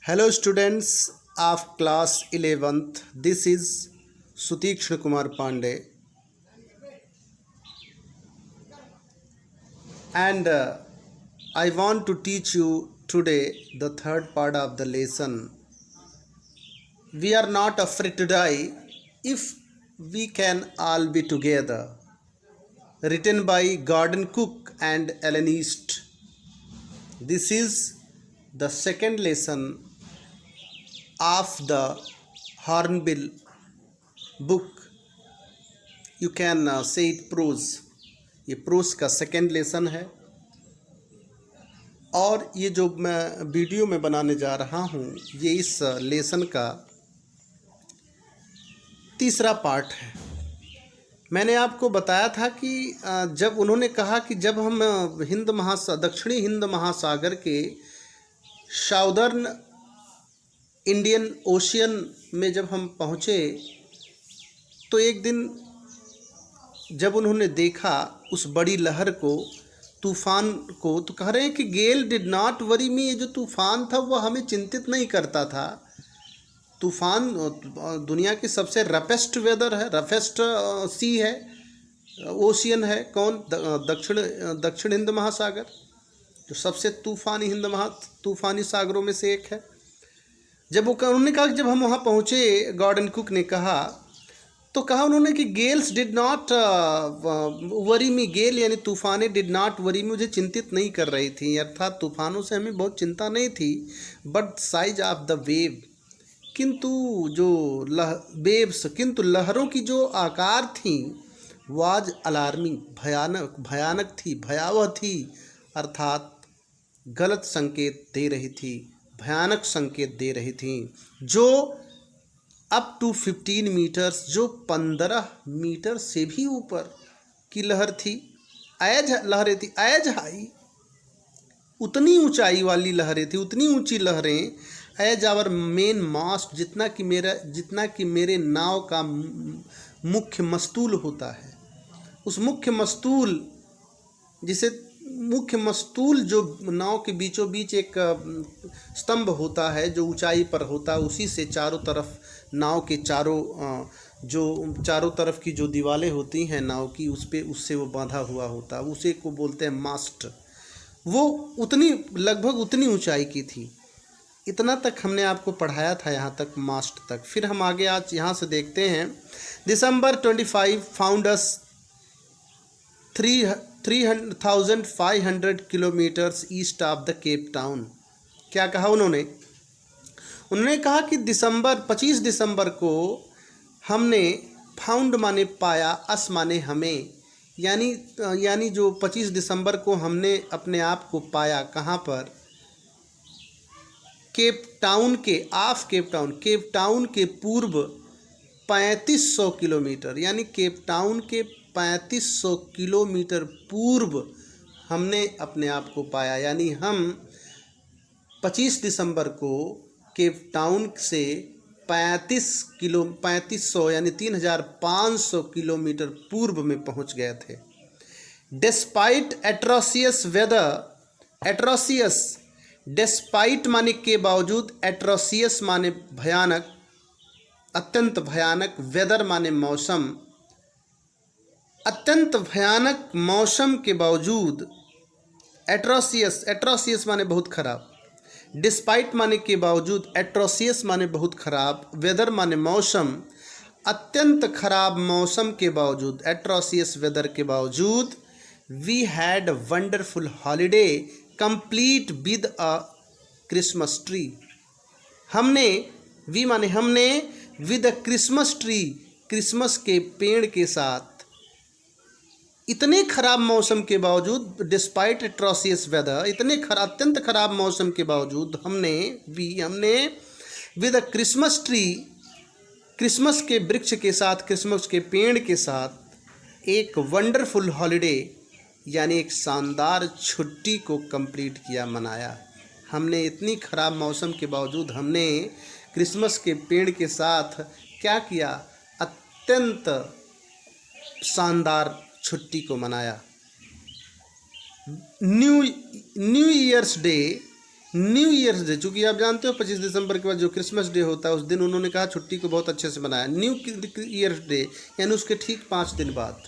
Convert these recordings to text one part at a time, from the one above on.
Hello students of class 11th. This is Sutikshna Kumar Pandey and I want to teach you today the third part of the lesson. We are not afraid to die if we can all be together. Written by Gordon Cook and Ellen East. This is the second lesson of the Hornbill book. You can say it prose. ये pros का second lesson है और ये जो मैं video में बनाने जा रहा हूँ ये इस लेसन का तीसरा पार्ट है। मैंने आपको बताया था कि जब उन्होंने कहा कि जब हम दक्षिणी हिंद महासागर के साउदर्न इंडियन ओशियन में जब हम पहुँचे तो एक दिन जब उन्होंने देखा उस बड़ी लहर को, तूफ़ान को, तो कह रहे हैं कि गेल डिड नॉट वरी मी। ये जो तूफ़ान था वह हमें चिंतित नहीं करता था। तूफ़ान दुनिया की सबसे रफेस्ट वेदर है, रफेस्ट सी है, ओशियन है। कौन? दक्षिण हिंद महासागर जो सबसे तूफ़ानी सागरों में से एक है। जब उन्होंने कहा कि जब हम वहाँ पहुँचे, गॉर्डन कुक ने कहा तो कहा उन्होंने कि गेल्स डिड नॉट वरी मी। गेल यानी तूफ़ानें डिड नॉट वरी मी, मुझे चिंतित नहीं कर रही थी, अर्थात तूफ़ानों से हमें बहुत चिंता नहीं थी। But size of the wave, किंतु जो वेव्स, किंतु लहरों की जो आकार थी वाज अलार्मिंग, भयानक थी, भयावह थी, अर्थात गलत संकेत दे रही थी, भयानक संकेत दे रही थी। जो अप टू 15 मीटर्स, जो 15 मीटर से भी ऊपर की लहर थी, लहरें थी, एज हाई, उतनी ऊंचाई वाली लहरें थी, उतनी ऊंची लहरें, एज आवर मेन मास्ट, जितना कि मेरे नाव का मुख्य मस्तूल होता है। उस मुख्य मस्तूल, जिसे मुख्य मस्तूल जो नाव के बीचों बीच एक स्तंभ होता है जो ऊंचाई पर होता है, उसी से चारों तरफ नाव के चारों तरफ की जो दीवारें होती हैं नाव की, उससे वो बांधा हुआ होता है, उसे को बोलते हैं मास्ट। वो लगभग उतनी ऊंचाई की थी। इतना तक हमने आपको पढ़ाया था, यहाँ तक, मास्ट तक। फिर हम आगे आज यहाँ से देखते हैं। दिसंबर 25 found us 3,500 kilometres east of the Cape Town. क्या कहा उन्होंने? उन्होंने कहा कि 25 दिसंबर को हमने, फाउंड माने पाया, अस माने हमें, यानी जो 25 दिसंबर को हमने अपने आप को पाया। कहाँ पर? केप टाउन के पूर्व 3500 किलोमीटर, यानी केप टाउन के 3500 किलोमीटर पूर्व हमने अपने आप को पाया। यानी हम 25 दिसंबर को केप टाउन से 3500 यानी 3500 किलोमीटर पूर्व में पहुंच गए थे। Despite atrocious weather, atrocious despite माने के बावजूद, एट्रोसियस माने भयानक, अत्यंत भयानक, वेदर माने मौसम, अत्यंत भयानक मौसम के बावजूद, एट्रोसियस माने बहुत खराब, डिस्पाइट माने के बावजूद, एट्रोसियस माने बहुत खराब, वेदर माने मौसम, अत्यंत खराब मौसम के बावजूद, एट्रोसियस वेदर के बावजूद, we had wonderful holiday complete with a Christmas tree. हमने, with a Christmas tree, Christmas के पेड़ के साथ, इतने खराब मौसम के बावजूद, डिस्पाइट एट्रोसियस वेदर, अत्यंत खराब मौसम के बावजूद, हमने with a Christmas tree, Christmas के वृक्ष के साथ, क्रिसमस के पेड़ के साथ, एक वंडरफुल हॉलीडे यानी एक शानदार छुट्टी को कंप्लीट किया, मनाया। हमने इतनी खराब मौसम के बावजूद हमने क्रिसमस के पेड़ के साथ क्या किया? अत्यंत शानदार छुट्टी को मनाया। New years day new years day, चूंकि आप जानते हो 25 दिसंबर के बाद जो क्रिसमस डे होता है उस दिन उन्होंने कहा छुट्टी को बहुत अच्छे से मनाया। न्यू ईयर्स डे यानी उसके ठीक 5 दिन बाद,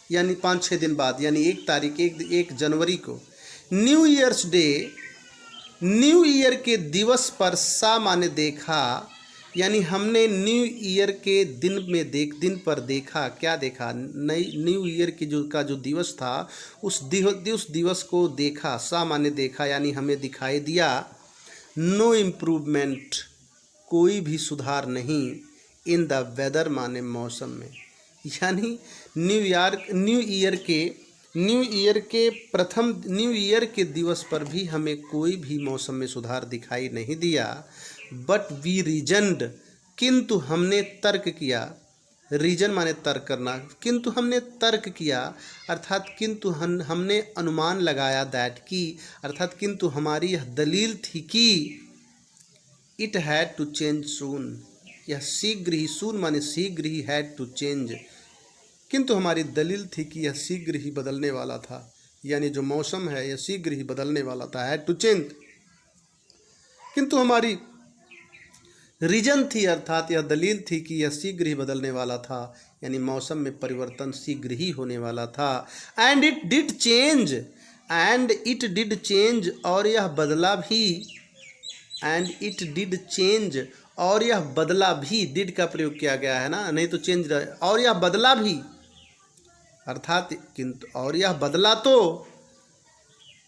यानी 5-6 दिन बाद, यानी 1 तारीख 1 जनवरी को new years day, new year के दिवस पर सा माने देखा, यानी हमने न्यू ईयर के दिन पर देखा। क्या देखा? नई न्यू ईयर की जो दिवस था उस दिवस को देखा। सा माने देखा, यानी हमें दिखाई दिया। नो इम्प्रूवमेंट, कोई भी सुधार नहीं। इन द वेदर माने मौसम में, यानी न्यू ईयर के दिवस पर भी हमें कोई भी मौसम में सुधार दिखाई नहीं दिया। बट वी रीजनड, किंतु हमने तर्क किया। रीजन माने तर्क करना, किंतु हमने तर्क किया, अर्थात किंतु हमने अनुमान लगाया। दैट की, अर्थात किंतु हमारी यह दलील थी कि इट हैड टू चेंज सून, यह शीघ्र ही, सून माने शीघ्र ही, हैड टू चेंज, किंतु हमारी दलील थी कि यह शीघ्र ही बदलने वाला था, यानी जो मौसम है यह शीघ्र ही बदलने वाला था। हैड टू चेंज, किंतु हमारी रीजन थी, अर्थात यह दलील थी कि यह शीघ्र ही बदलने वाला था, यानी मौसम में परिवर्तन शीघ्र ही होने वाला था। एंड इट डिड चेंज, और यह बदला भी। एंड इट डिड चेंज, और यह बदला भी। डिड का प्रयोग किया गया है ना, नहीं तो चेंज। और यह बदला भी, अर्थात किंतु, और यह बदला तो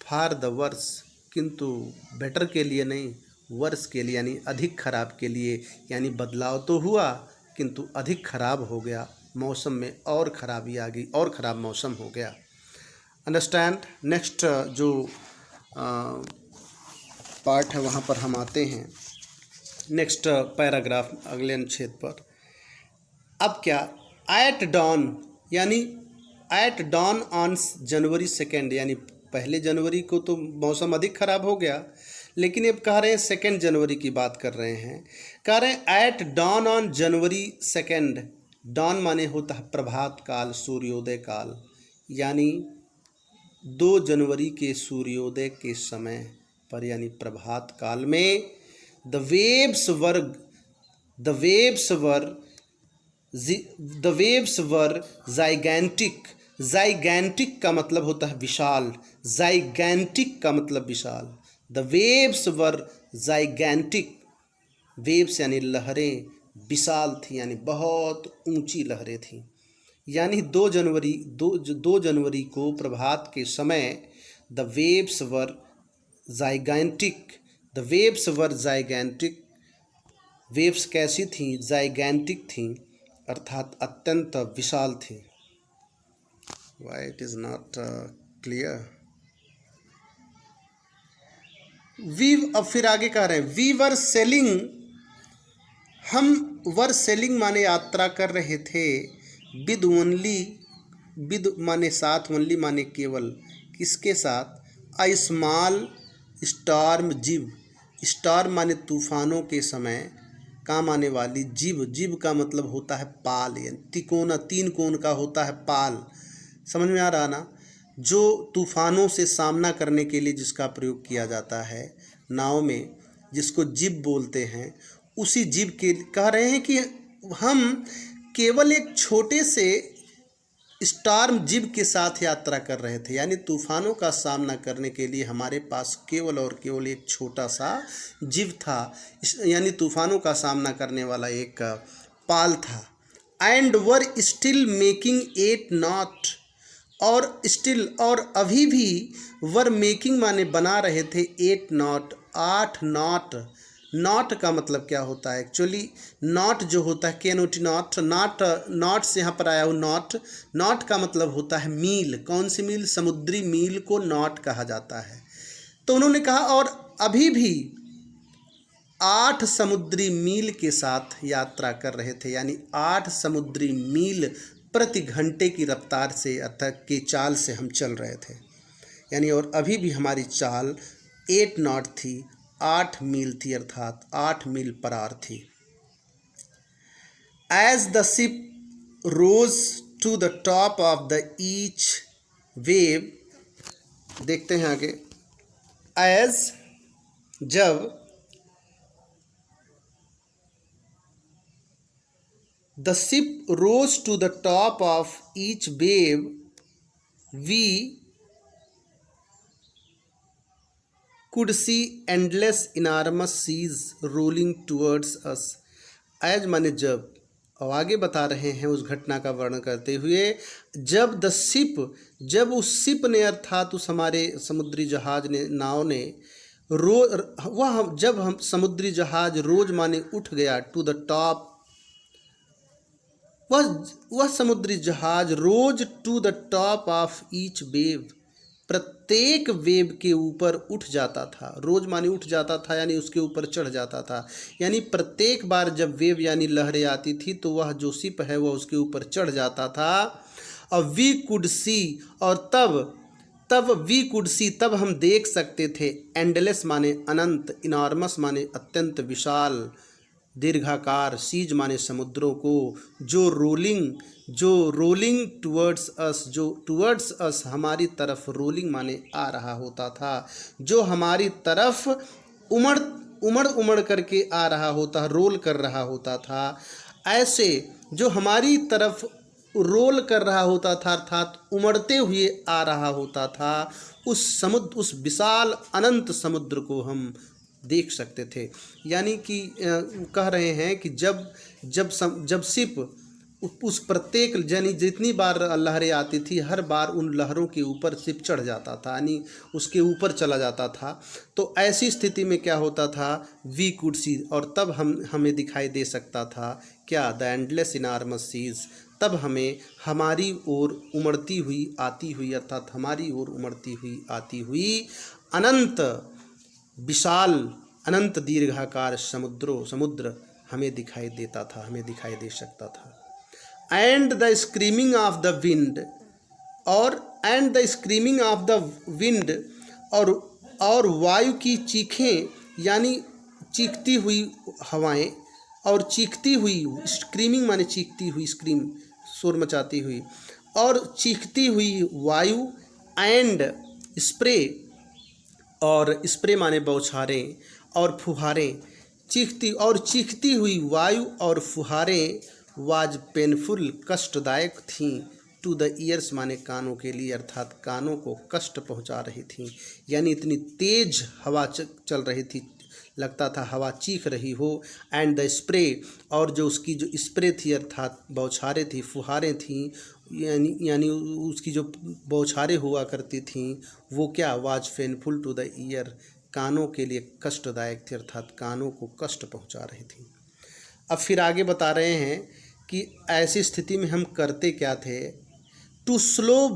फॉर द वर्स, किंतु बेटर के लिए नहीं, वर्स के लिए, यानी अधिक खराब के लिए। यानी बदलाव तो हुआ किंतु अधिक खराब हो गया, मौसम में और खराबी आ गई, और ख़राब मौसम हो गया। अंडरस्टैंड। नेक्स्ट जो पार्ट है वहाँ पर हम आते हैं। नेक्स्ट पैराग्राफ, अगले अनुच्छेद पर। अब क्या? एट डॉन, यानी एट डॉन ऑन जनवरी 2, यानी 1 जनवरी को तो मौसम अधिक खराब हो गया, लेकिन अब कह रहे हैं 2 जनवरी की बात कर रहे हैं। कह रहे हैं at dawn on January 2। Dawn माने होता है प्रभात काल, सूर्योदय काल, यानी 2 जनवरी के सूर्योदय के समय पर, यानी प्रभात काल में the waves were gigantic. Gigantic का मतलब होता है विशाल, जाइगैंटिक का मतलब विशाल। The waves were gigantic, waves यानी लहरें, विशाल थी यानी बहुत ऊंची लहरें थीं। यानी 2 जनवरी को प्रभात के समय the waves were gigantic, the waves were gigantic. Waves कैसी थीं? जाइगैंटिक थीं, अर्थात अत्यंत विशाल थीं। Why it is not clear? अब फिर आगे कह रहे हैं वी वर सेलिंग, हम वर सेलिंग माने यात्रा कर रहे थे। विद माने साथ, ओनली माने केवल, किसके साथ? अ स्मॉल स्टॉर्म जिब, स्टॉर्म माने तूफानों के समय, काम आने वाली, जिब का मतलब होता है पाल, यानी तिकोना, 3 कोण का होता है पाल। समझ में आ रहा ना? जो तूफानों से सामना करने के लिए जिसका प्रयोग किया जाता है नाव में, जिसको जिब बोलते हैं, उसी जिब के कह रहे हैं कि हम केवल एक छोटे से स्टॉर्म जिब के साथ यात्रा कर रहे थे, यानी तूफानों का सामना करने के लिए हमारे पास केवल और केवल एक छोटा सा जिब था, यानी तूफानों का सामना करने वाला एक पाल था। And were still making 8 not, और स्टिल, और अभी भी, वर मेकिंग माने बना रहे थे 8 नॉट, 8 नॉट। नॉट का मतलब क्या होता है? एक्चुअली नॉट जो होता है, कैनोटी नॉट, नॉट से यहाँ पर आया हूँ नॉट। नॉट का मतलब होता है मील। कौन सी मील? समुद्री मील को नॉट कहा जाता है। तो उन्होंने कहा और अभी भी 8 समुद्री मील के साथ यात्रा कर रहे थे, यानी 8 समुद्री मील प्रति घंटे की रफ्तार से, अर्थात की चाल से हम चल रहे थे, यानी और अभी भी हमारी चाल 8 नॉट थी, 8 मील थी, अर्थात 8 मील पर आवर थी। As the ship rose to the top of the each wave, देखते हैं आगे। एज जब the ship rose to the top of each wave we could see endless enormous seas rolling towards us। As माने जब, और आगे बता रहे हैं उस घटना का वर्णन करते हुए, जब द शिप, जब उस शिप ने अर्थात उस हमारे समुद्री जहाज ने, नाव ने जब हम समुद्री जहाज रोज माने उठ गया टू द टॉप, वह समुद्री जहाज rose to the top of each wave, प्रत्येक वेव के ऊपर उठ जाता था। रोज माने उठ जाता था यानी उसके ऊपर चढ़ जाता था, यानी प्रत्येक बार जब वेव यानी लहरें आती थी तो वह जो शिप है वह उसके ऊपर चढ़ जाता था। और वी कुड सी, और तब वी कुड सी, तब हम देख सकते थे, एंडलेस माने अनंत, इनॉर्मस माने अत्यंत विशाल, दीर्घाकार, सीज माने समुद्रों को, जो रोलिंग टुवर्ड्स अस, जो टुवर्ड्स अस हमारी तरफ रोलिंग माने आ रहा होता था, जो हमारी तरफ उमड़ करके आ रहा होता, रोल कर रहा होता था। ऐसे जो हमारी तरफ रोल कर रहा होता था अर्थात उमड़ते हुए आ रहा होता था, उस विशाल अनंत समुद्र को हम देख सकते थे। यानी कि कह रहे हैं कि जब शिप उस प्रत्येक, यानी जितनी बार लहरें आती थी हर बार उन लहरों के ऊपर शिप चढ़ जाता था, यानी उसके ऊपर चला जाता था। तो ऐसी स्थिति में क्या होता था, वी कुड सी, और तब हमें दिखाई दे सकता था क्या, द एंडलेस इनॉर्मस सीज, तब हमें हमारी ओर उमड़ती हुई आती हुई, अर्थात हमारी ओर उमड़ती हुई आती हुई अनंत विशाल, अनंत दीर्घाकार समुद्र हमें दिखाई देता था, हमें दिखाई दे सकता था। And the screaming of the wind, and the screaming of the wind, और वायु की चीखें, यानी चीखती हुई हवाएं, और चीखती हुई, स्क्रीमिंग माने चीखती हुई, स्क्रीम शोर मचाती हुई, और चीखती हुई वायु, एंड स्प्रे, और स्प्रे माने बौछारें और फुहारें, चीखती हुई वायु और फुहारें, वाज पेनफुल, कष्टदायक थीं, टू द ईयर्स माने कानों के लिए, अर्थात कानों को कष्ट पहुंचा रही थीं। यानी इतनी तेज हवा चल रही थी, लगता था हवा चीख रही हो। एंड द स्प्रे, और जो उसकी जो स्प्रे थी अर्थात बौछारें थी, फुहारें थीं, यानी उसकी जो बौछारें हुआ करती थीं वो क्या, was painful to the ear, कानों के लिए कष्टदायक थी, अर्थात कानों को कष्ट पहुंचा रही थी। अब फिर आगे बता रहे हैं कि ऐसी स्थिति में हम करते क्या थे। To slow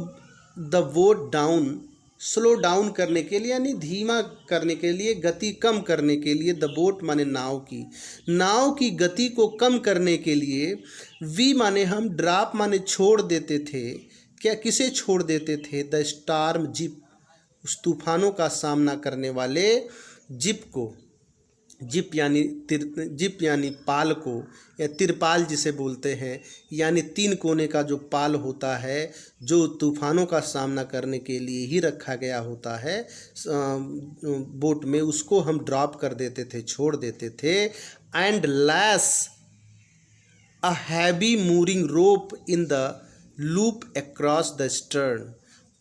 the boat down, slow down करने के लिए यानी धीमा करने के लिए, गति कम करने के लिए, द बोट माने नाव की गति को कम करने के लिए, वी माने हम, ड्रॉप माने छोड़ देते थे। क्या, किसे छोड़ देते थे, द स्टार्म जिप, उस तूफानों का सामना करने वाले जिप को, जिप यानी पाल को, या तिरपाल जिसे बोलते हैं, यानी 3 कोने का जो पाल होता है जो तूफानों का सामना करने के लिए ही रखा गया होता है बोट में, उसको हम ड्रॉप कर देते थे, छोड़ देते थे। And lash a heavy mooring rope in the loop across the stern,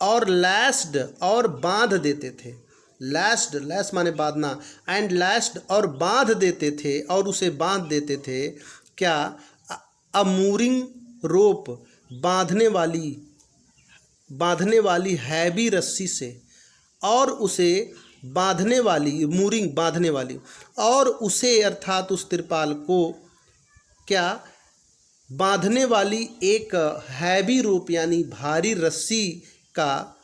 और लैस्ड, और बांध देते थे, लैस्ड, लैस माने बांधना, एंड लैस्ड, और बांध देते थे, और उसे बांध देते थे क्या, अ मूरिंग रोप, बांधने वाली हैवी रस्सी से, और उसे बांधने वाली, मूरिंग बांधने वाली, और उसे अर्थात उस तिरपाल को क्या, बांधने वाली एक हैवी रोप यानी भारी रस्सी का,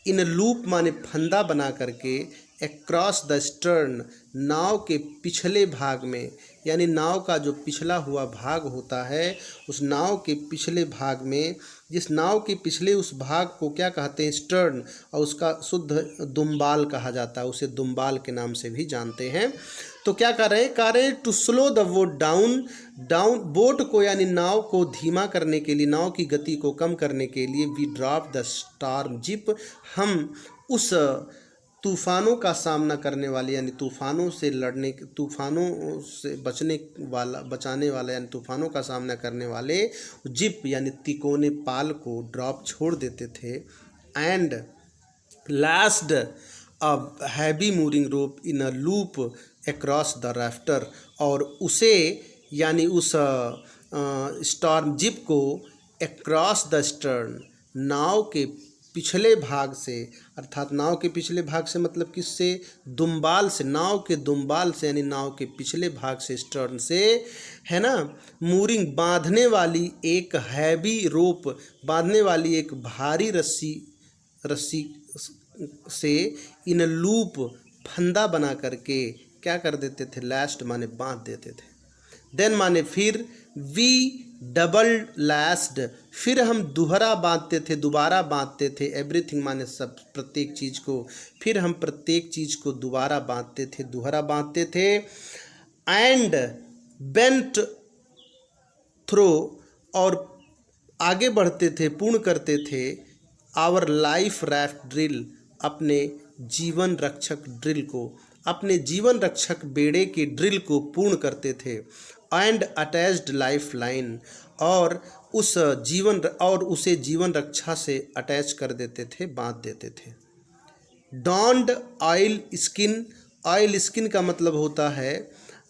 इन लूप माने फंदा बना करके, अक्रॉस द स्टर्न, नाव के पिछले भाग में, यानी नाव का जो पिछला हुआ भाग होता है उस नाव के पिछले भाग में, जिस नाव के पिछले उस भाग को क्या कहते हैं, स्टर्न, और उसका शुद्ध दुम्बाल कहा जाता है, उसे दुम्बाल के नाम से भी जानते हैं। तो क्या कर रहे हैं, to slow the boat down, boat को यानी नाव को धीमा करने के लिए, नाव की गति को कम करने के लिए, we drop the storm jib, हम उस तूफ़ानों का सामना करने वाले यानी तूफ़ानों से लड़ने, तूफ़ानों से बचाने वाला यानी तूफ़ानों का सामना करने वाले जिप यानी तिकोने पाल को ड्रॉप छोड़ देते थे। And last a heavy moving rope in a loop across the rafter, और उसे यानी उस स्टॉर्म जिप को अक्रॉस द स्टर्न, नाव के पिछले भाग से, अर्थात नाव के पिछले भाग से मतलब किससे, दुम्बाल से, नाव के दुम्बाल से यानी नाव के पिछले भाग से, स्टर्न से, है ना, मूरिंग बांधने वाली एक हैवी रोप, बांधने वाली एक भारी रस्सी से, इन लूप फंदा बना करके क्या कर देते थे, लास्ट माने बांध देते थे। देन माने फिर, वी डबल लास्ट, फिर हम दोहरा बांधते थे, दोबारा बांधते थे, एवरीथिंग माने सब, प्रत्येक चीज़ को, फिर हम प्रत्येक चीज़ को दोबारा बांधते थे, दोहरा बांधते थे। एंड बेंट थ्रो, और आगे बढ़ते थे, पूर्ण करते थे, आवर लाइफ रैफ्ट ड्रिल, अपने जीवन रक्षक ड्रिल को, अपने जीवन रक्षक बेड़े के ड्रिल को पूर्ण करते थे। एंड अटैच्ड लाइफ लाइन, और उसे जीवन रक्षा से अटैच कर देते थे, बांध देते थे। Dawned oil skin, oil skin का मतलब होता है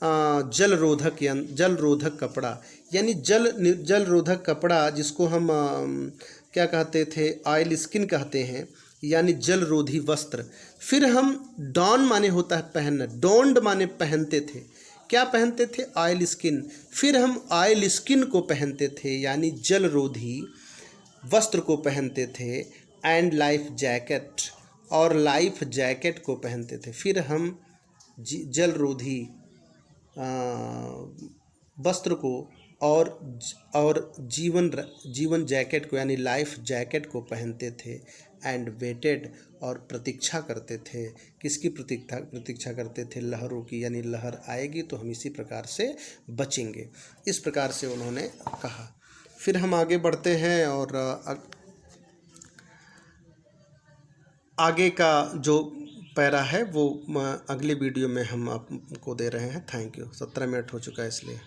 जल रोधक कपड़ा, यानी जल रोधक कपड़ा, जिसको हम क्या कहते थे, ऑयल स्किन कहते हैं, यानी जल रोधी वस्त्र। फिर हम डॉन माने होता है पहनना, डोंड माने पहनते थे, क्या पहनते थे, ऑयल स्किन, फिर हम ऑयल स्किन को पहनते थे यानी जल रोधी वस्त्र को पहनते थे। एंड लाइफ जैकेट, और लाइफ जैकेट को पहनते थे, फिर हम जल रोधी वस्त्र को और जीवन जैकेट को यानी लाइफ जैकेट को पहनते थे। एंड वेटेड, और प्रतीक्षा करते थे, किसकी प्रतीक्षा करते थे, लहरों की, यानी लहर आएगी तो हम इसी प्रकार से बचेंगे, इस प्रकार से उन्होंने कहा। फिर हम आगे बढ़ते हैं और आगे का जो पैरा है वो अगले वीडियो में हम आपको दे रहे हैं। Thank you. 17 मिनट हो चुका है इसलिए।